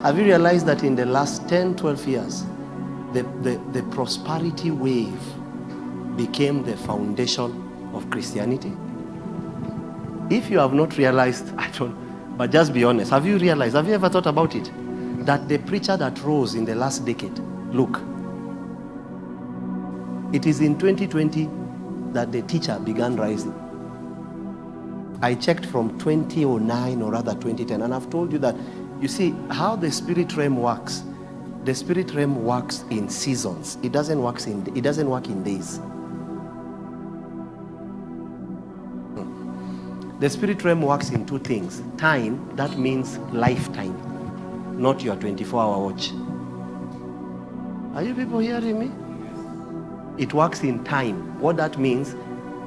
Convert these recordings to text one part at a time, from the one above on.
Have you realized that in the last 10, 12 years, the prosperity wave became the foundation of Christianity? If you have not realized, I don't, but just be honest, have you realized, have you ever thought about it? That the preacher that rose in the last decade, look, it is in 2020 that the teacher began rising. I checked from 2009 or rather 2010, and I've told you that, you see, how the spirit realm works. The spirit realm works in seasons. It doesn't work in days. The spirit realm works in two things. Time, that means lifetime, not your 24-hour watch. Are you people hearing me? It works in time. What that means,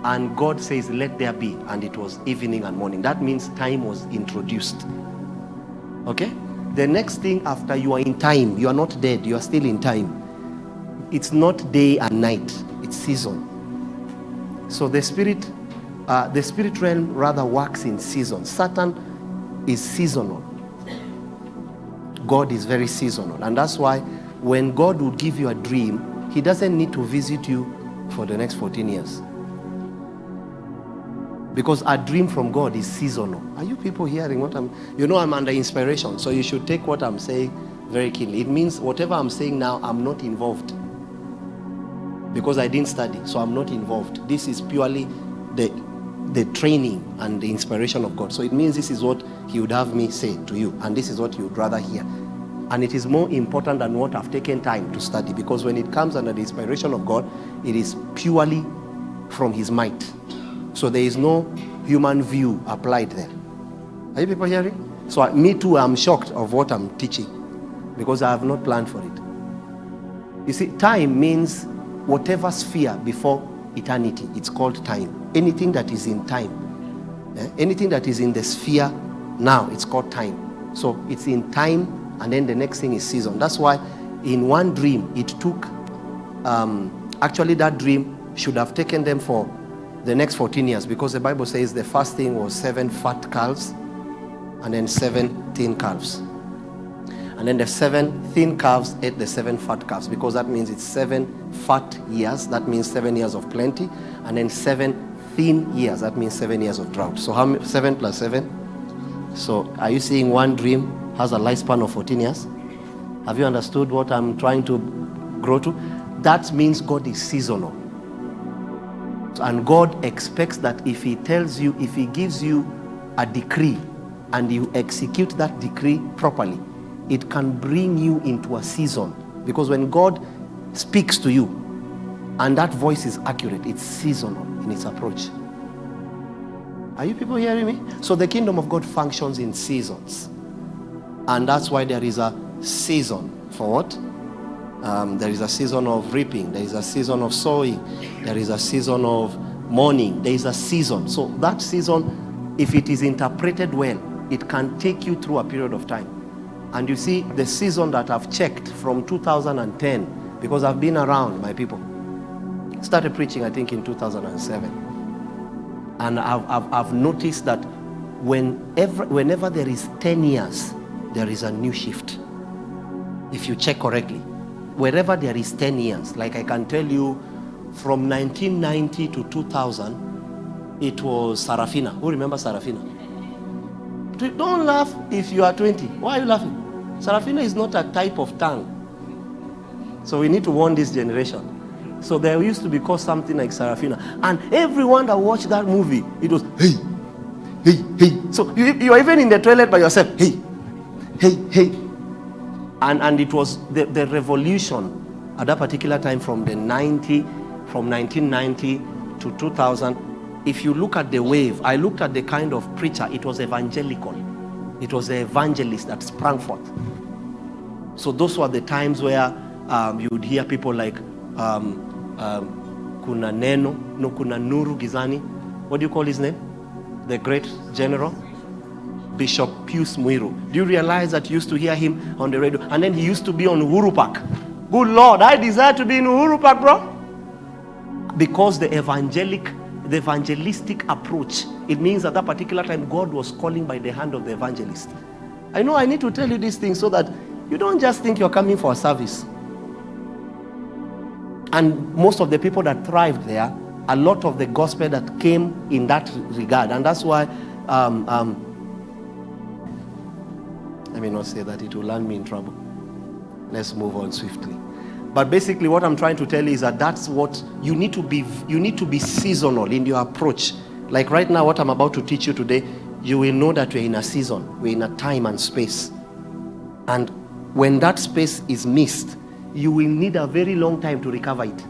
and God says, let there be, and it was evening and morning. That means time was introduced. Okay? The next thing after you are in time, you are not dead, you are still in time. It's not day and night, it's season. So the spirit realm rather works in season. Satan is seasonal. God is very seasonal. And that's why when God will give you a dream, he doesn't need to visit you for the next 14 years. Because a dream from God is seasonal. Are you people hearing what I'm under inspiration, so you should take what I'm saying very keenly. It means whatever I'm saying now, I'm not involved. Because I didn't study, so I'm not involved. This is purely the training and the inspiration of God. So it means this is what he would have me say to you, and this is what you would rather hear. And it is more important than what I've taken time to study, because when it comes under the inspiration of God, it is purely from his might. So there is no human view applied there. Are you people hearing? So me too, I'm shocked of what I'm teaching, because I have not planned for it. You see, time means whatever sphere before eternity. It's called time. Anything that is in time, anything that is in the sphere now, it's called time. So it's in time, and then the next thing is season. That's why in one dream, it took, actually that dream should have taken them for the next 14 years, because the Bible says the first thing was 7 fat calves and then 7 thin calves. And then the 7 thin calves ate the 7 fat calves, because that means it's 7 fat years. That means 7 years of plenty. And then 7 thin years. That means 7 years of drought. So how many? 7 plus 7. So are you seeing one dream has a lifespan of 14 years? Have you understood what I'm trying to grow to? That means God is seasonal. And God expects that if he tells you, if he gives you a decree and you execute that decree properly, it can bring you into a season. Because when God speaks to you and that voice is accurate, it's seasonal in its approach. Are you people hearing me? So the kingdom of God functions in seasons. And that's why there is a season for what? There is a season of reaping. There is a season of sowing. There is a season of mourning. There is a season. So that season, if it is interpreted well, it can take you through a period of time. And you see, the season that I've checked from 2010, because I've been around, my people. Started preaching, I think, in 2007. And I've noticed that whenever there is 10 years, there is a new shift. If you check correctly. Wherever there is 10 years, like I can tell you, from 1990 to 2000, it was Sarafina. Who remembers Sarafina? Don't laugh if you are 20. Why are you laughing? Sarafina is not a type of tongue. So we need to warn this generation. So there used to be called something like Sarafina. And everyone that watched that movie, it was, hey, hey, hey. So you are even in the toilet by yourself, hey, hey, hey. And it was the revolution at that particular time from 1990 to 2000. If you look at the wave, I looked at the kind of preacher, it was evangelical. It was the evangelist that sprang forth. So those were the times where you would hear people like kuna Nuru Gizani. What do you call his name? The great general? Bishop Pius Muiru. Do you realize that you used to hear him on the radio? And then he used to be on Uhuru Park. Good Lord, I desire to be in Uhuru Park, bro. Because the evangelistic approach, it means at that particular time God was calling by the hand of the evangelist. I know I need to tell you these things so that you don't just think you're coming for a service. And most of the people that thrived there, a lot of the gospel that came in that regard. And that's why, let me not say that, it will land me in trouble. Let's move on swiftly. But basically what I'm trying to tell you is that that's what you need to be. You need to be seasonal in your approach. Like right now, what I'm about to teach you today, you will know that we're in a season, we're in a time and space. And when that space is missed, you will need a very long time to recover it.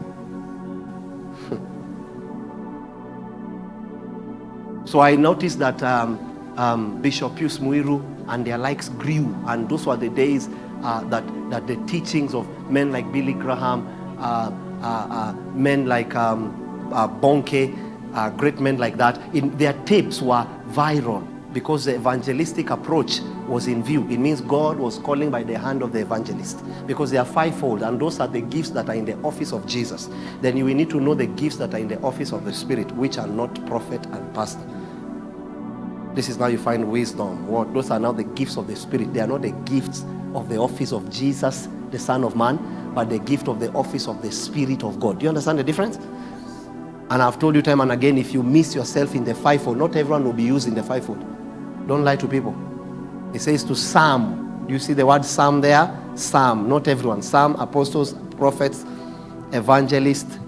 So I noticed that Bishop Pius Muiru and their likes grew, and those were the days that the teachings of men like Billy Graham, men like Bonke, great men like that, in their tapes were viral because the evangelistic approach was in view. It means God was calling by the hand of the evangelist, because they are fivefold, and those are the gifts that are in the office of Jesus. Then you will need to know the gifts that are in the office of the Spirit, which are not prophet and pastor. This is now you find wisdom. Those are now the gifts of the Spirit. They are not the gifts of the office of Jesus, the Son of Man, but the gift of the office of the Spirit of God. Do you understand the difference? And I've told you time and again, if you miss yourself in the fivefold, not everyone will be used in the fivefold. Don't lie to people. It says to some. You see the word some there? Some, not everyone. Some, apostles, prophets, evangelists,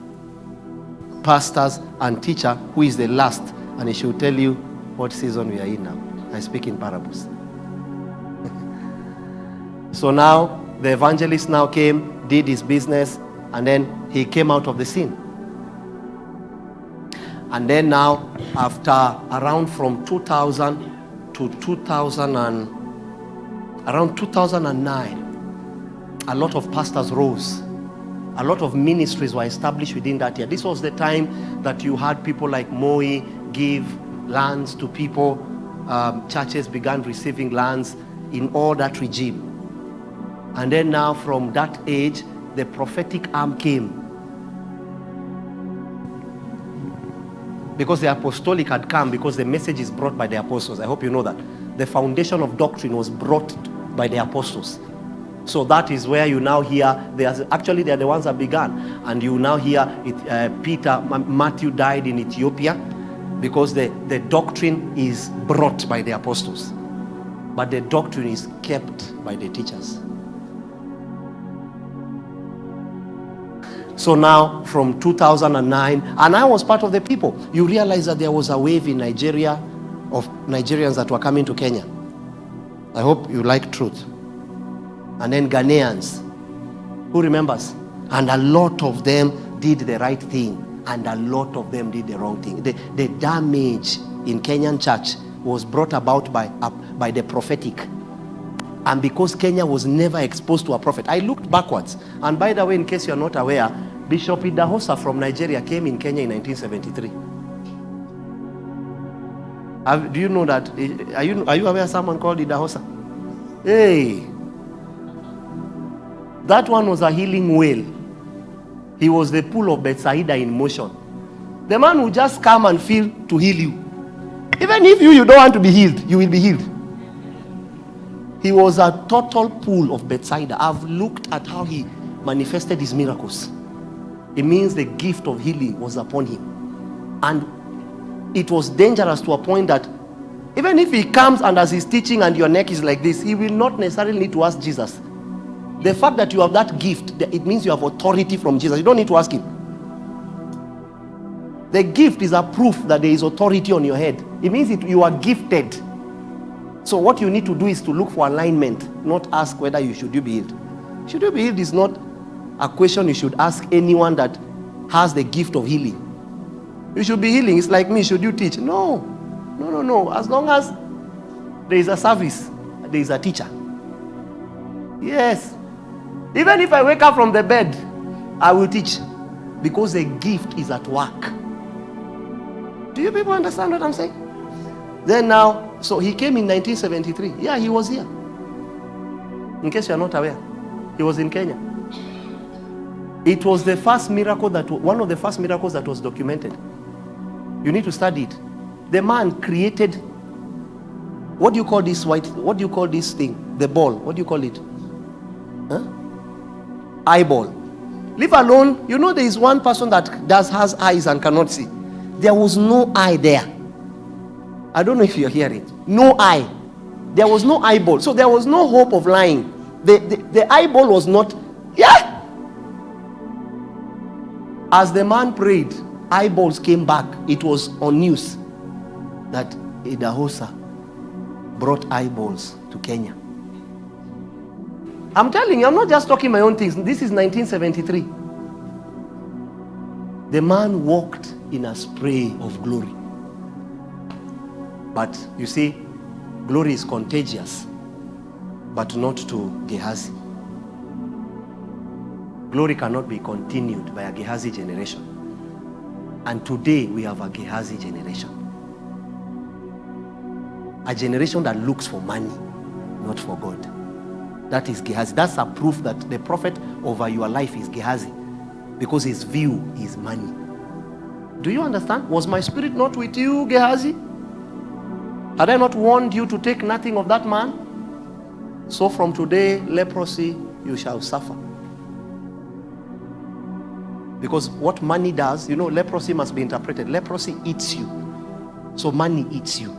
pastors, and teacher, who is the last. And he should tell you what season we are in now. I speak in parables. So now, the evangelist now came, did his business, and then he came out of the scene. And then now, after around from 2000 to around 2009, a lot of pastors rose. A lot of ministries were established within that year. This was the time that you had people like Moi give lands to people. Churches began receiving lands in all that regime. And then now from that age, the prophetic arm came. Because the apostolic had come, because the message is brought by the apostles. I hope you know that. The foundation of doctrine was brought by the apostles. So that is where you now hear, they are the ones that began. And you now hear Matthew died in Ethiopia, because the doctrine is brought by the apostles. But the doctrine is kept by the teachers. So now, from 2009, and I was part of the people, you realize that there was a wave in Nigeria of Nigerians that were coming to Kenya. I hope you like truth. And then Ghanaians. Who remembers? And a lot of them did the right thing, and a lot of them did the wrong thing. The damage in Kenyan church was brought about by the prophetic. And because Kenya was never exposed to a prophet. I looked backwards. And by the way, in case you're not aware, Bishop Idahosa from Nigeria came in Kenya in 1973. Do you know that? Are you aware of someone called Idahosa? Hey! That one was a healing well. He was the pool of Bethsaida in motion. The man will just come and feel to heal you. Even if you don't want to be healed, you will be healed. He was a total pool of Bethsaida. I've looked at how he manifested his miracles. It means the gift of healing was upon him. And it was dangerous to a point that even if he comes and as he's teaching and your neck is like this, he will not necessarily need to ask Jesus. The fact that you have that gift, it means you have authority from Jesus. You don't need to ask him. The gift is a proof that there is authority on your head. It means you are gifted. So what you need to do is to look for alignment, not ask whether should you be healed. Should you be healed is not a question you should ask anyone that has the gift of healing. You should be healing. It's like me, should you teach? No. As long as there is a service, there is a teacher. Yes. Even if I wake up from the bed, I will teach. Because the gift is at work. Do you people understand what I'm saying? Then now, so he came in 1973. Yeah, he was here. In case you are not aware, he was in Kenya. It was the first miracle one of the first miracles that was documented. You need to study it. The man created What do you call this what do you call this thing? The ball. What do you call it? Huh? Eyeball. Leave alone, you know there is one person that has eyes and cannot see. There was no eye there. I don't know if you're hearing. No eye. There was no eyeball. So there was no hope of lying. The eyeball was not. Yeah. As the man prayed, eyeballs came back. It was on news that Idahosa brought eyeballs to Kenya. I'm telling you, I'm not just talking my own things. This is 1973. The man walked in a spray of glory. But you see, glory is contagious, but not to Gehazi. Glory cannot be continued by a Gehazi generation. And today we have a Gehazi generation. A generation that looks for money, not for God. That is Gehazi. That's a proof that the prophet over your life is Gehazi, because his view is money. Do you understand? Was my spirit not with you, Gehazi? Had I not warned you to take nothing of that man? So from today, leprosy, you shall suffer. Because what money does, you know, leprosy must be interpreted. Leprosy eats you. So money eats you.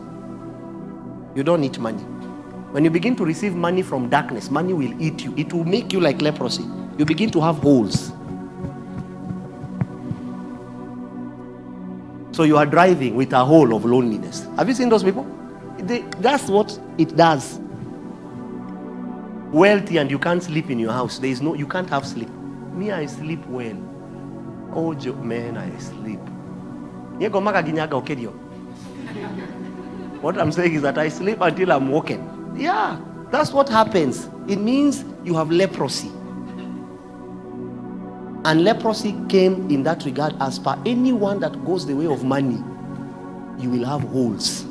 You don't eat money. When you begin to receive money from darkness, money will eat you. It will make you like leprosy. You begin to have holes. So you are driving with a hole of loneliness. Have you seen those people? That's what it does. Wealthy and you can't sleep in your house. You can't have sleep. Me, I sleep well. Oh, man, I sleep. What I'm saying is that I sleep until I'm woken. Yeah, that's what happens. It means you have leprosy. And leprosy came in that regard as per anyone that goes the way of money, you will have holes.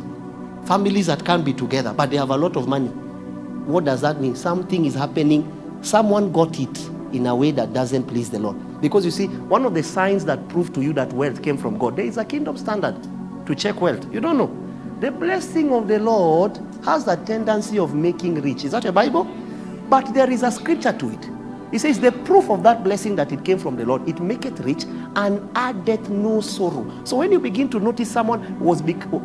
Families that can't be together, but they have a lot of money. What does that mean? Something is happening. Someone got it in a way that doesn't please the Lord. Because you see, one of the signs that prove to you that wealth came from God, there is a kingdom standard to check wealth. You don't know. The blessing of the Lord has the tendency of making rich. Is that a Bible? But there is a scripture to it. It says the proof of that blessing that it came from the Lord, it maketh rich and addeth no sorrow. So when you begin to notice someone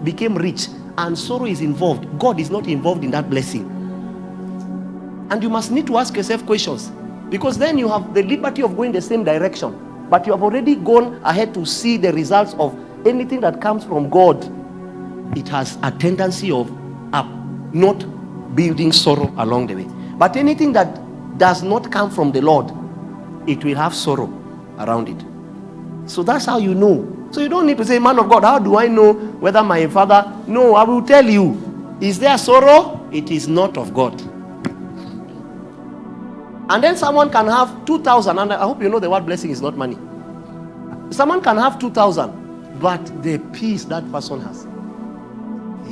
became rich and sorrow is involved, God is not involved in that blessing. And you must need to ask yourself questions, because then you have the liberty of going the same direction, but you have already gone ahead to see the results of anything that comes from God. It has a tendency of not building sorrow along the way. But anything that does not come from the Lord, it will have sorrow around it. So that's how you know. So you don't need to say, man of God, how do I know whether my father? No, I will tell you. Is there sorrow? It is not of God. And then someone can have 2,000, and I hope you know the word blessing is not money. Someone can have 2,000, but the peace that person has.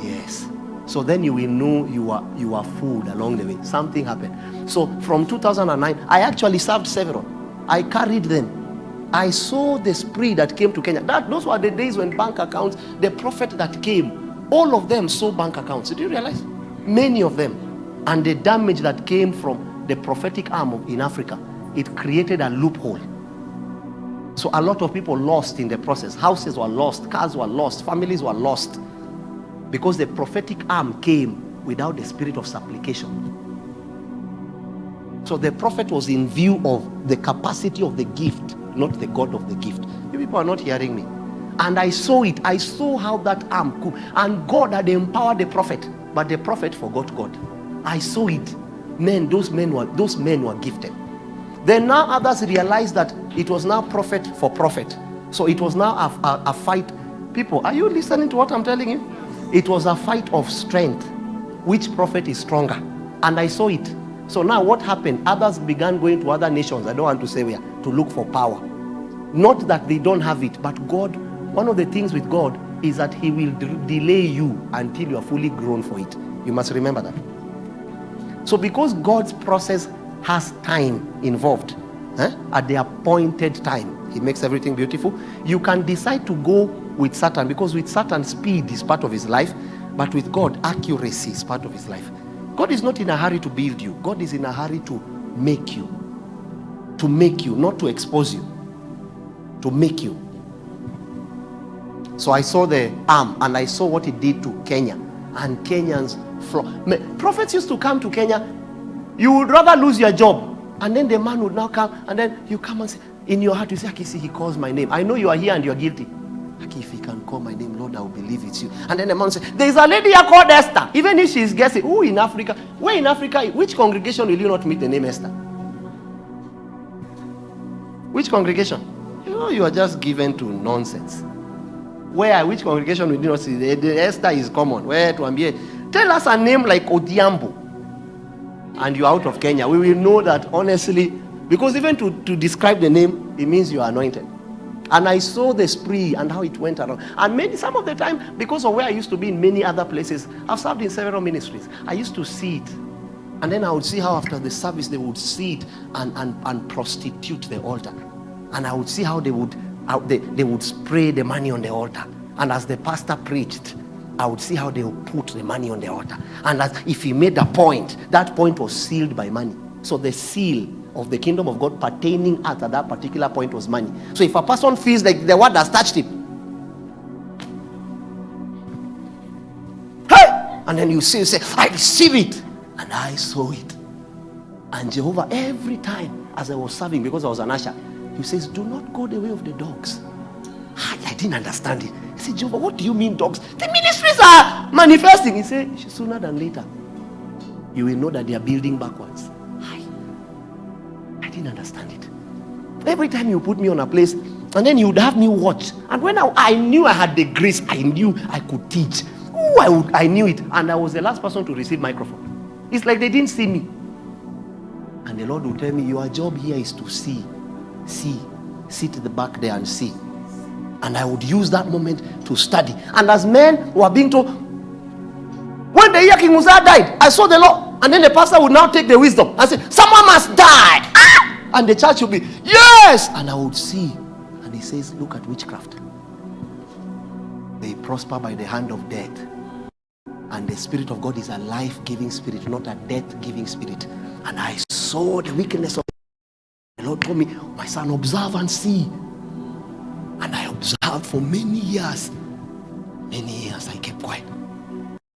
Yes. So then you will know you are fooled along the way. Something happened. So from 2009, I actually served several. I carried them. I saw the spree that came to Kenya. Those were the days when bank accounts, the prophet that came, all of them saw bank accounts. Did you realize? Many of them. And the damage that came from the prophetic arm in Africa, it created a loophole. So a lot of people lost in the process. Houses were lost, cars were lost, families were lost. Because the prophetic arm came without the spirit of supplication. So the prophet was in view of the capacity of the gift, not the God of the gift. You people are not hearing me. And I saw it. I saw how that arm could. And God had empowered the prophet. But the prophet forgot God. I saw it. Men, those men were gifted. Then now others realized that it was now prophet for prophet. So it was now a fight. People, are you listening to what I'm telling you? It was a fight of strength. Which prophet is stronger? And I saw it. So now what happened? Others began going to other nations, I don't want to say where, to look for power. Not that they don't have it, but God, one of the things with God is that he will delay you until you are fully grown for it. You must remember that. So because God's process has time involved, at the appointed time, he makes everything beautiful. You can decide to go with Satan, because with Satan, speed is part of his life, But with God, accuracy is part of his life. God is not in a hurry to build you. God is in a hurry to make you. To make you, not to expose you. To make you. So I saw the arm and I saw what it did to Kenya. And Kenyans, prophets used to come to Kenya. You would rather lose your job. And then the man would now come, and then you come and say, in your heart, you say, Akisi, he calls my name. I know you are here and you are guilty. Aki, if he can call my name, Lord, I will believe it's you. And then the man will say, there is a lady here called Esther. Even if she is guessing, who in Africa? Where in Africa? Which congregation will you not meet the name Esther? Which congregation? You know, you are just given to nonsense. Where? Which congregation will you not see? The Esther is common. Where to Ambie? Tell us a name like Odhiambo. And you are out of Kenya. We will know that honestly, because even to describe the name, it means you are anointed. And I saw the spree and how it went around. And some of the time, because of where I used to be in many other places, I've served in several ministries. I used to see it. And then I would see how after the service they would see it and prostitute the altar. And I would see how they would spray the money on the altar. And as the pastor preached, I would see how they would put the money on the altar. And as if he made a point, that point was sealed by money. So the seal of the kingdom of God pertaining at that particular point was money. So if a person feels like the word has touched him, hey! And then you say, I receive it. And I saw it. And Jehovah, every time as I was serving, because I was an usher, he says, do not go the way of the dogs. I didn't understand it. He said, Jehovah, what do you mean dogs? The ministries are manifesting. He said, sooner than later, you will know that they are building backwards. I didn't understand it. Every time you put me on a place, and then you would have me watch. And when I knew I had the grace, I knew I could teach. I knew it. And I was the last person to receive microphone. It's like they didn't see me. And the Lord would tell me, your job here is to see. Sit at the back there and see. And I would use that moment to study. And as men were being told, when the year King Uzziah died, I saw the Lord. And then the pastor would now take the wisdom and say, someone must die. Ah! And the church would be, yes. And I would see. And he says, look at witchcraft. They prosper by the hand of death. And the Spirit of God is a life-giving spirit, not a death-giving spirit. And I saw the wickedness of the Lord told me, my son, observe and see. And I observed for many years. Many years I kept quiet.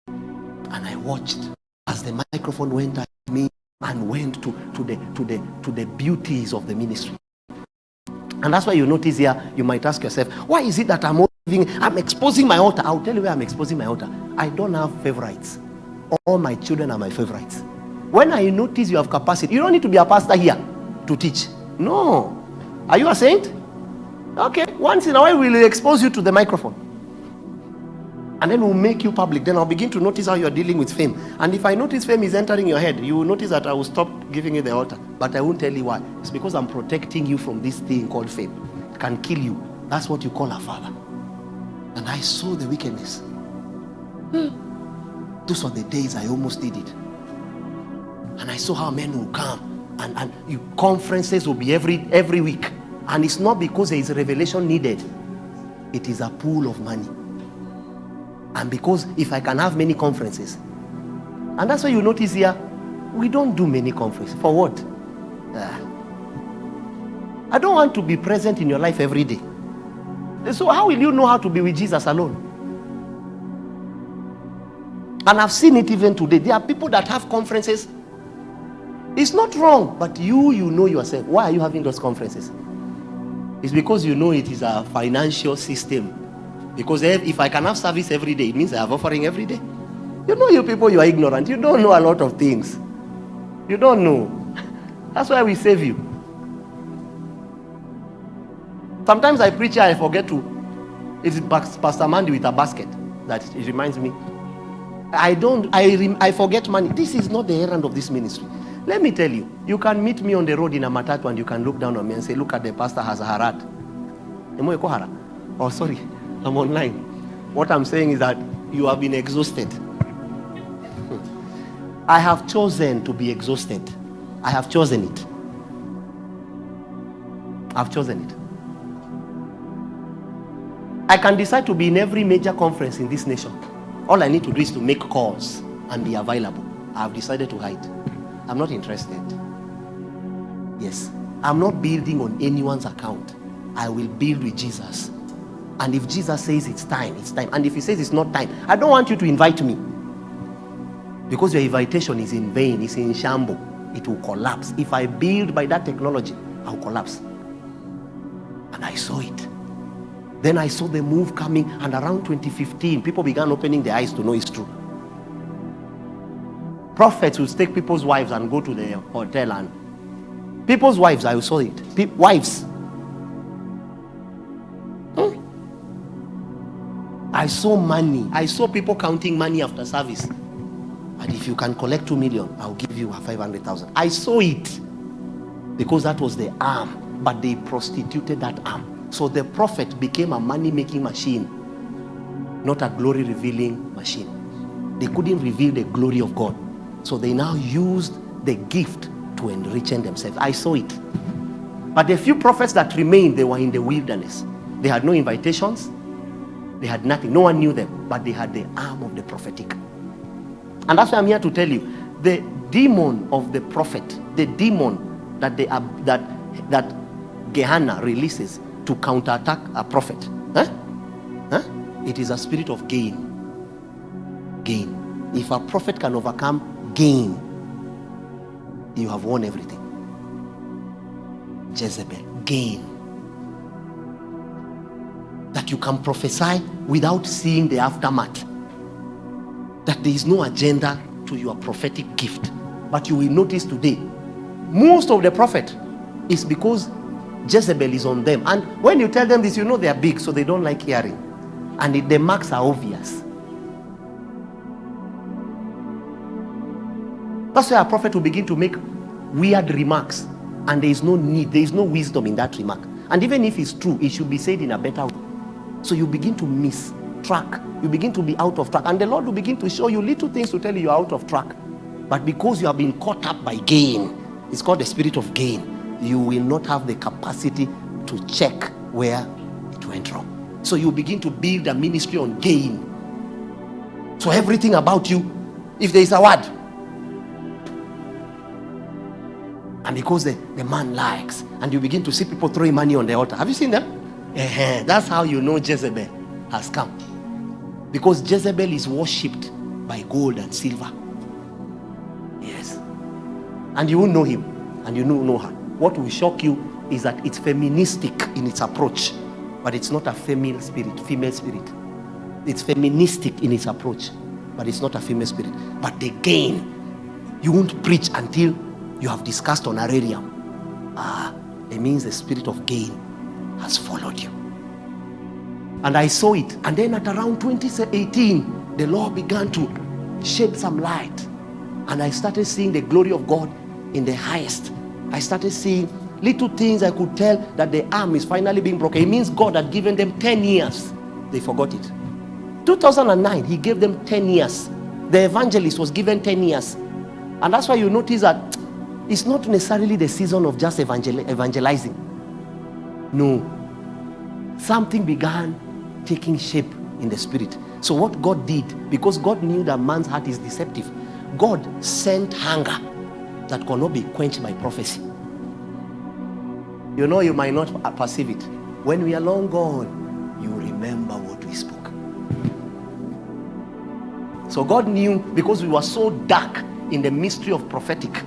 And I watched as the microphone went at me and went to the beauties of the ministry. And that's why you notice here, you might ask yourself, why is it that I'm exposing my altar? I'll tell you where I'm exposing my altar. I don't have favorites. All my children are my favorites. When I notice you have capacity, you don't need to be a pastor here to teach. No. Are you a saint? Okay, once in a while we'll expose you to the microphone. And then we'll make you public. Then I'll begin to notice how you're dealing with fame. And if I notice fame is entering your head, you will notice that I will stop giving you the altar. But I won't tell you why. It's because I'm protecting you from this thing called fame. It can kill you. That's what you call a father. And I saw the wickedness. Those were the days I almost did it. And I saw how men will come. And conferences will be every week. And it's not because there is a revelation needed. It is a pool of money. And because if I can have many conferences, and that's why you notice here, we don't do many conferences. For what? I don't want to be present in your life every day. So how will you know how to be with Jesus alone? And I've seen it even today. There are people that have conferences. It's not wrong, but you know yourself. Why are you having those conferences? It's because you know it is a financial system. Because if I can have service every day, it means I have offering every day. You know, you people, you are ignorant. You don't know a lot of things. You don't know. That's why we save you. Sometimes I preach here, I forget to. It's Pastor Mandy with a basket that it reminds me. I forget money. This is not the errand of this ministry. Let me tell you, you can meet me on the road in a matatu and you can look down on me and say, look at the pastor has a harat. Oh, sorry, I'm online. What I'm saying is that you have been exhausted. I have chosen to be exhausted. I have chosen it. I've chosen it. I can decide to be in every major conference in this nation. All I need to do is to make calls and be available. I've decided to hide. I'm not interested. Yes. I'm not building on anyone's account. I will build with Jesus. And if Jesus says it's time, it's time. And if he says it's not time, I don't want you to invite me. Because your invitation is in vain, it's in shambles. It will collapse. If I build by that technology, I'll collapse. And I saw it. Then I saw the move coming, and around 2015, people began opening their eyes to know it's true. Prophets will take people's wives and go to the hotel, and people's wives, I saw it. Wives. I saw money. I saw people counting money after service. And if you can collect 2 million, I'll give you 500,000. I saw it because that was the arm, but they prostituted that arm. So the prophet became a money-making machine, not a glory-revealing machine. They couldn't reveal the glory of God. So they now used the gift to enrich themselves. I saw it. But the few prophets that remained, they were in the wilderness. They had no invitations. They had nothing. No one knew them. But they had the arm of the prophetic. And that's why I'm here to tell you, the demon of the prophet, the demon that Gehenna releases to counterattack a prophet, it is a spirit of gain. Gain. If a prophet can overcome gain, you have won everything. Jezebel, gain. That you can prophesy without seeing the aftermath. That there is no agenda to your prophetic gift. But you will notice today, most of the prophet is because Jezebel is on them. And when you tell them this, you know they are big, so they don't like hearing. And the marks are obvious. That's why a prophet will begin to make weird remarks. And there is no need, there is no wisdom in that remark. And even if it's true, it should be said in a better way. So you begin to miss track. You begin to be out of track. And the Lord will begin to show you little things to tell you you're out of track. But because you have been caught up by gain, it's called the spirit of gain, you will not have the capacity to check where it went wrong. So you begin to build a ministry on gain. So everything about you, if there is a word, and because the man likes, and you begin to see people throwing money on the altar. Have you seen them? That's how you know Jezebel has come. Because Jezebel is worshipped by gold and silver. Yes. And you will know him, and you know her. What will shock you is that it's feministic in its approach, but it's not a female spirit. It's feministic in its approach, but it's not a female spirit. But the gain, you won't preach until you have discussed honorarium. It means the spirit of gain has followed you. And I saw it. And then at around 2018, the Lord began to shed some light. And I started seeing the glory of God in the highest. I started seeing little things I could tell that the arm is finally being broken. It means God had given them 10 years. They forgot it. 2009, he gave them 10 years. The evangelist was given 10 years. And that's why you notice that it's not necessarily the season of just evangelizing. No. Something began taking shape in the spirit. So what God did, because God knew that man's heart is deceptive, God sent hunger that cannot be quenched by prophecy. You know, you might not perceive it. When we are long gone, you remember what we spoke. So God knew, because we were so dark in the mystery of prophetic,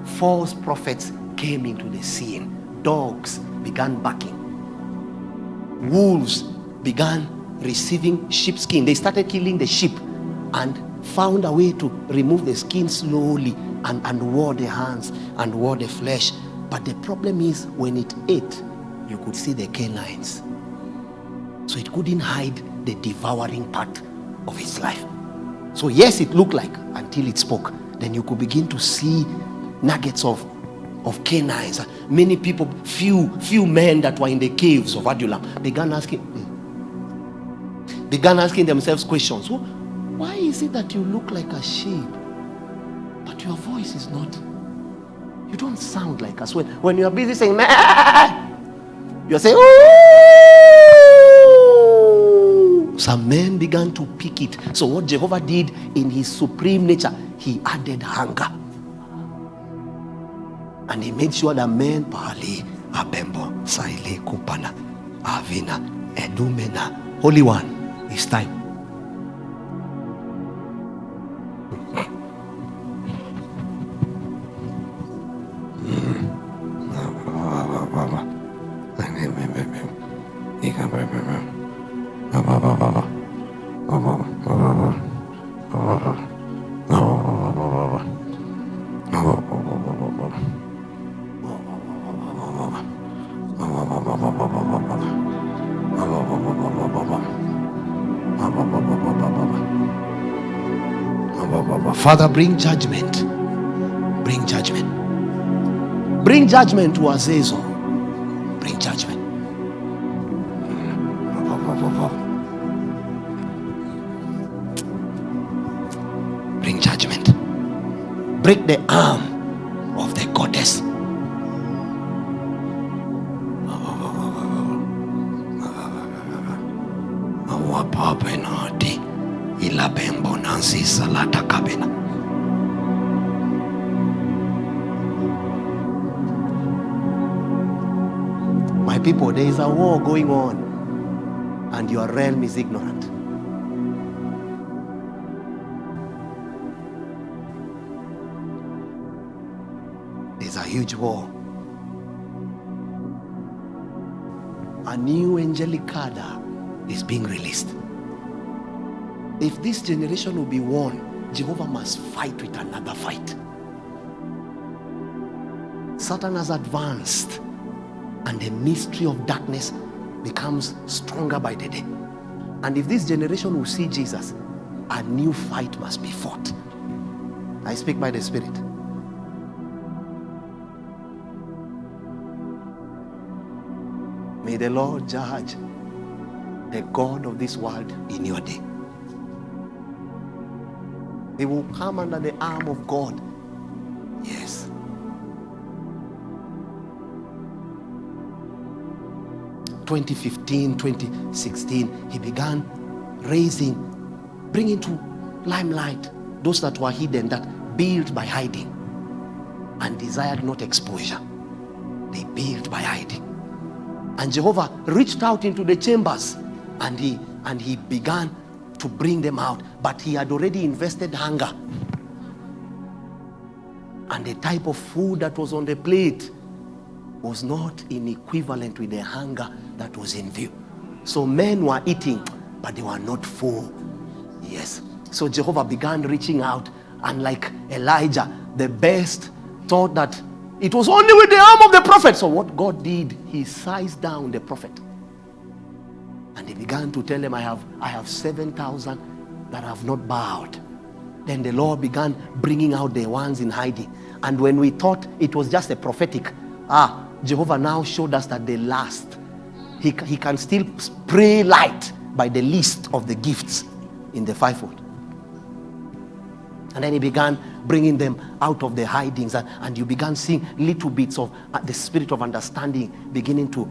false prophets came into the scene. Dogs began barking. Wolves began receiving sheepskin. They started killing the sheep and found a way to remove the skin slowly and wore the hands and wore the flesh. But the problem is, when it ate, you could see the canines. So it couldn't hide the devouring part of its life. So yes, it looked like, until it spoke. Then you could begin to see nuggets of canines. Many people, few men that were in the caves of Adullam began asking themselves questions. Why is it that you look like a sheep, but your voice is not? You don't sound like us. When you are busy saying meh, you're saying ooh. Some men began to pick it. So what Jehovah did in his supreme nature, he added hunger. And he made sure that men pali abembo saile kupana avina edumena. Holy One, it's time. Father, bring judgment. Bring judgment. Bring judgment to Azazel. Bring judgment. Bring judgment. Break the arm of the goddess. My people, there is a war going on, and your realm is ignorant. There's a huge war. A new angelic cadre is being released. If this generation will be won, Jehovah must fight with another fight. Satan has advanced, and the mystery of darkness becomes stronger by the day. And if this generation will see Jesus, a new fight must be fought. I speak by the Spirit. May the Lord judge the God of this world in your day. They will come under the arm of God. Yes. In 2015, 2016, he began bringing to limelight those that were hidden, that built by hiding and desired not exposure. They built by hiding. And Jehovah reached out into the chambers, and he began to bring them out, but he had already invested hunger, and the type of food that was on the plate was not in equivalent with the hunger that was in view. So men were eating, but they were not full. Yes. So Jehovah began reaching out, and like Elijah, the best thought that it was only with the arm of the prophet. So what God did, he sized down the prophet. And he began to tell them, I have 7,000 that have not bowed. Then the Lord began bringing out the ones in hiding. And when we thought it was just a prophetic, Jehovah now showed us that the last, he can still spray light by the least of the gifts in the fivefold. And then he began bringing them out of the hidings, and you began seeing little bits of the spirit of understanding beginning to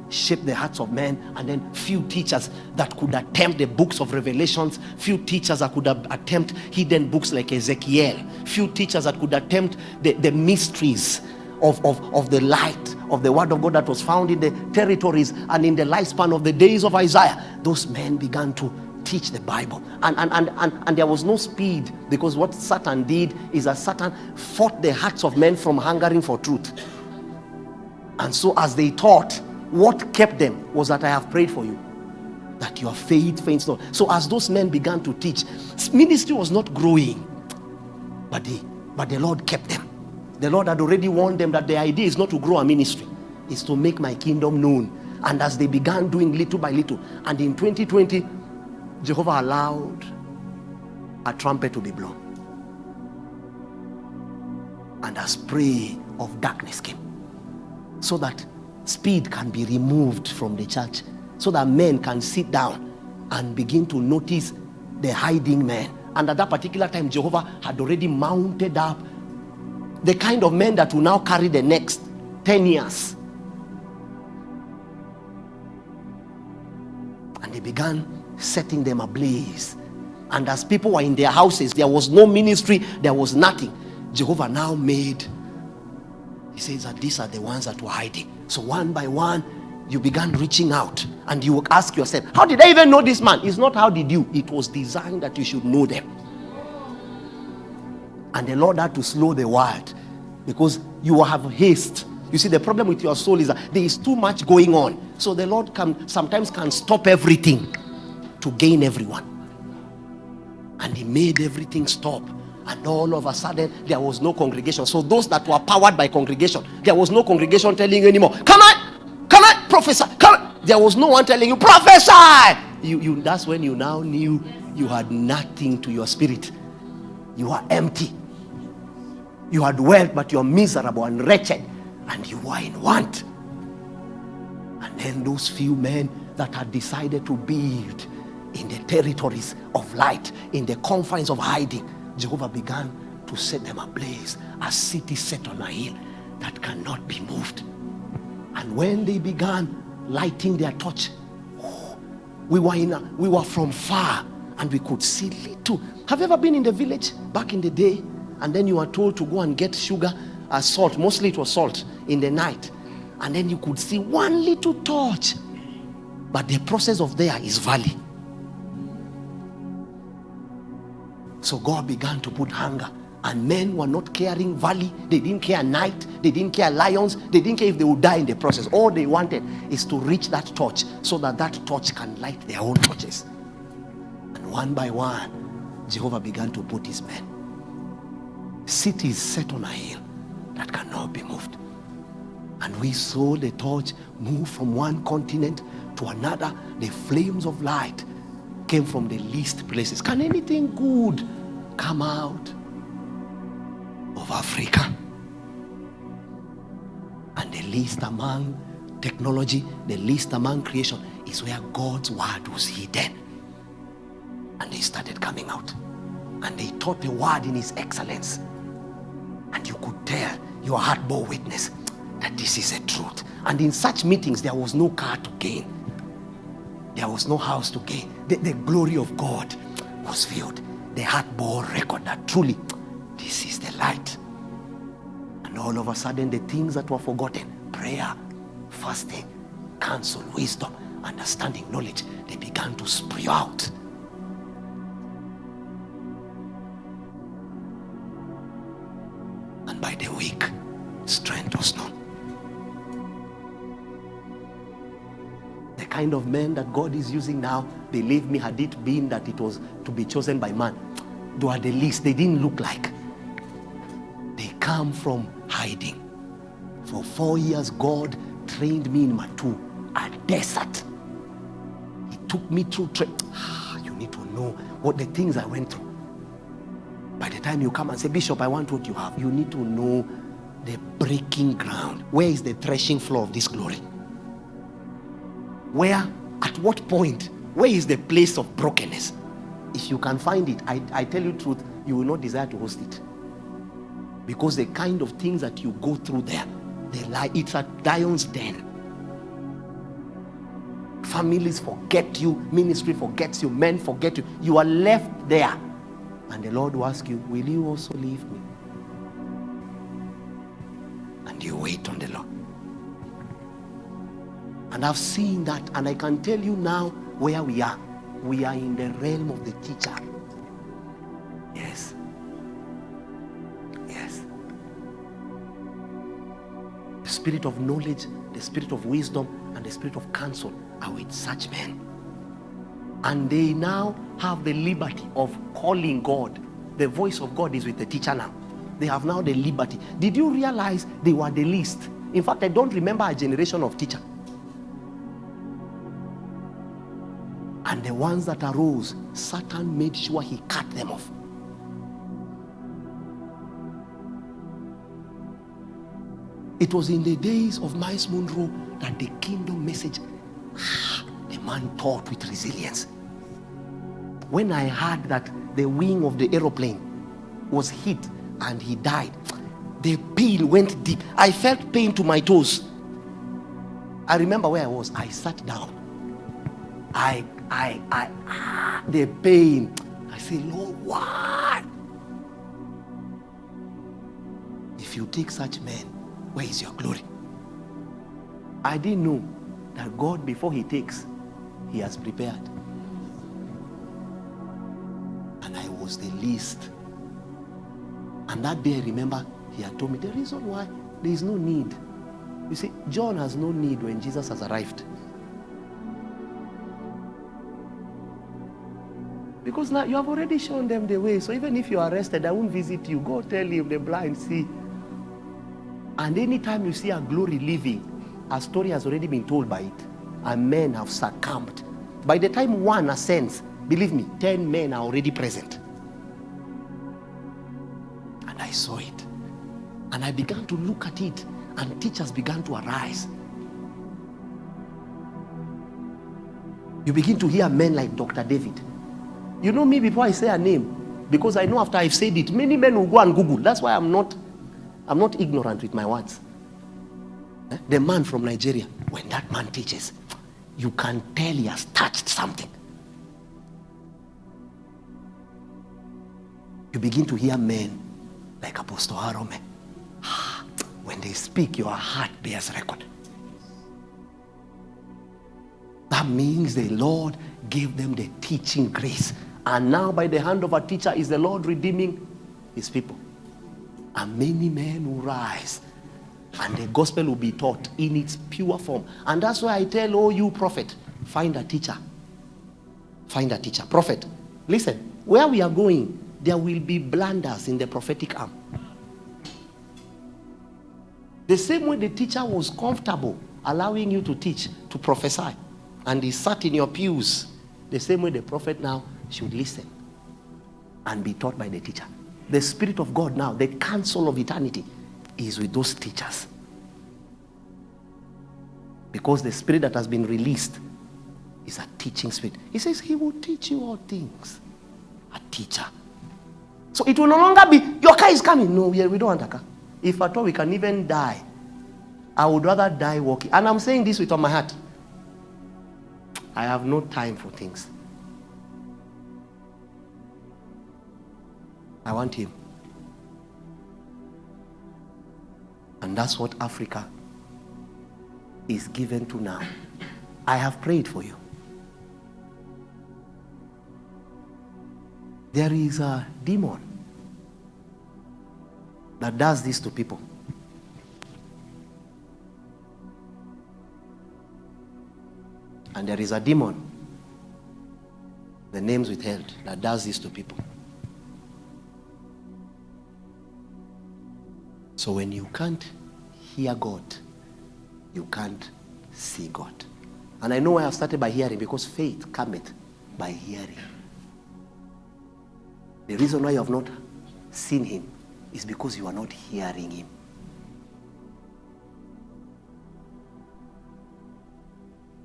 shape the hearts of men. And then few teachers that could attempt the books of Revelations, few teachers that could attempt hidden books like Ezekiel, few teachers that could attempt the mysteries of the light of the word of God that was found in the territories and in the lifespan of the days of Isaiah. Those men began to teach the Bible, and there was no speed, because what Satan did is that Satan fought the hearts of men from hungering for truth. And so as they taught, what kept them was that I have prayed for you, that your faith faints not. So as those men began to teach, ministry was not growing, but the Lord kept them. The Lord had already warned them that the idea is not to grow a ministry, it's to make my kingdom known. And as they began doing little by little, and in 2020, Jehovah allowed a trumpet to be blown, and a spray of darkness came, so that speed can be removed from the church, so that men can sit down and begin to notice the hiding men. And at that particular time, Jehovah had already mounted up the kind of men that will now carry the next 10 years. And they began setting them ablaze. And as people were in their houses, there was no ministry, there was nothing. Jehovah now made, he says that these are the ones that were hiding. So one by one, you began reaching out, and you will ask yourself, how did I even know this man? It's not how did you, it was designed that you should know them. And the Lord had to slow the world, because you will have haste. You see, the problem with your soul is that there is too much going on. So the Lord sometimes can stop everything to gain everyone. And he made everything stop. And all of a sudden, there was no congregation. So those that were powered by congregation, there was no congregation telling you anymore, come on, prophesy, come on. There was no one telling you, prophesy. That's when you now knew you had nothing to your spirit. You are empty. You had wealth, but you're miserable and wretched. And you were in want. And then those few men that had decided to build in the territories of light, in the confines of hiding, Jehovah began to set them ablaze, a city set on a hill that cannot be moved. And when they began lighting their torch, we were from far, and we could see little. Have you ever been in the village back in the day, and then you were told to go and get sugar, salt, mostly it was salt, in the night, and then you could see one little torch, but the process of there is valley. So God began to put hunger, and men were not caring valley. They didn't care night. They didn't care lions. They didn't care if they would die in the process. All they wanted is to reach that torch, so that that torch can light their own torches. And one by one, Jehovah began to put his men. Cities set on a hill that cannot be moved. And we saw the torch move from one continent to another. The flames of light came from the least places. Can anything good come out of Africa? And the least among technology, the least among creation, is where God's word was hidden. And they started coming out, and they taught the word in his excellence. And you could tell, your heart bore witness that this is a truth. And in such meetings, there was no car to gain. There was no house to gain. The glory of God was viewed. The heart bore record that truly, this is the light. And all of a sudden, the things that were forgotten, prayer, fasting, counsel, wisdom, understanding, knowledge, they began to spew out. And by the week, strength was known. The kind of men that God is using now, believe me, had it been that it was to be chosen by man, they were the least. They didn't look like. They come from hiding. For 4 years, God trained me in Matu, a desert. He took me through. You need to know what the things I went through. By the time you come and say, Bishop, I want what you have, you need to know the breaking ground. Where is the threshing floor of this glory? Where, at what point, where is the place of brokenness? If you can find it, I tell you the truth, you will not desire to host it. Because the kind of things that you go through there, it's a lion's den. Families forget you, ministry forgets you, men forget you. You are left there. And the Lord will ask you, will you also leave me? And you wait on the Lord. And I've seen that, and I can tell you now where we are. We are in the realm of the teacher. Yes. Yes. The spirit of knowledge, the spirit of wisdom, and the spirit of counsel are with such men. And they now have the liberty of calling God. The voice of God is with the teacher now. They have now the liberty. Did you realize they were the least? In fact, I don't remember a generation of teacher. And the ones that arose, Satan made sure he cut them off. It was in the days of Miles Monroe that the kingdom message, the man taught with resilience. When I heard that the wing of the aeroplane was hit and he died, the peel went deep. I felt pain to my toes. I remember where I was. I sat down. I the pain. I say, Lord, why? If you take such men, where is your glory? I didn't know that God, before he takes, he has prepared. And I was the least. And that day I remember he had told me the reason why there is no need. You see, John has no need when Jesus has arrived. Because now you have already shown them the way. So even if you are arrested, I won't visit you. Go tell him the blind see. And anytime you see a glory leaving, a story has already been told by it. And men have succumbed. By the time one ascends, believe me, 10 men are already present. And I saw it. And I began to look at it. And teachers began to arise. You begin to hear men like Dr. David. You know me before I say a name, because I know after I've said it, many men will go and Google. That's why I'm not ignorant with my words. The man from Nigeria, when that man teaches, you can tell he has touched something. You begin to hear men like Apostle Harome. When they speak, your heart bears record. That means the Lord gave them the teaching grace. And now by the hand of a teacher is the Lord redeeming his people. And many men will rise. And the gospel will be taught in its pure form. And that's why I tell all you prophet, find a teacher. Find a teacher. Prophet, listen, where we are going, there will be blunders in the prophetic arm. The same way the teacher was comfortable allowing you to teach, to prophesy, and he sat in your pews, the same way the prophet now should listen and be taught by the teacher. The Spirit of God now, the counsel of eternity, is with those teachers. Because the Spirit that has been released is a teaching Spirit. He says he will teach you all things. A teacher. So it will no longer be, your car is coming. No, we don't want a car. If at all we can even die, I would rather die walking. And I'm saying this with all my heart. I have no time for things. I want him. And that's what Africa is given to now. I have prayed for you. There is a demon that does this to people. And there is a demon, the name's withheld, that does this to people. So when you can't hear God, you can't see God. And I know I have started by hearing, because faith cometh by hearing. The reason why you have not seen him is because you are not hearing him.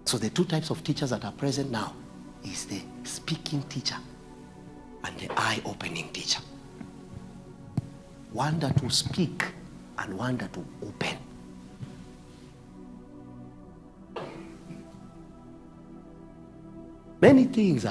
So the two types of teachers that are present now is the speaking teacher and the eye-opening teacher. One that will speak and one that will open. Many things are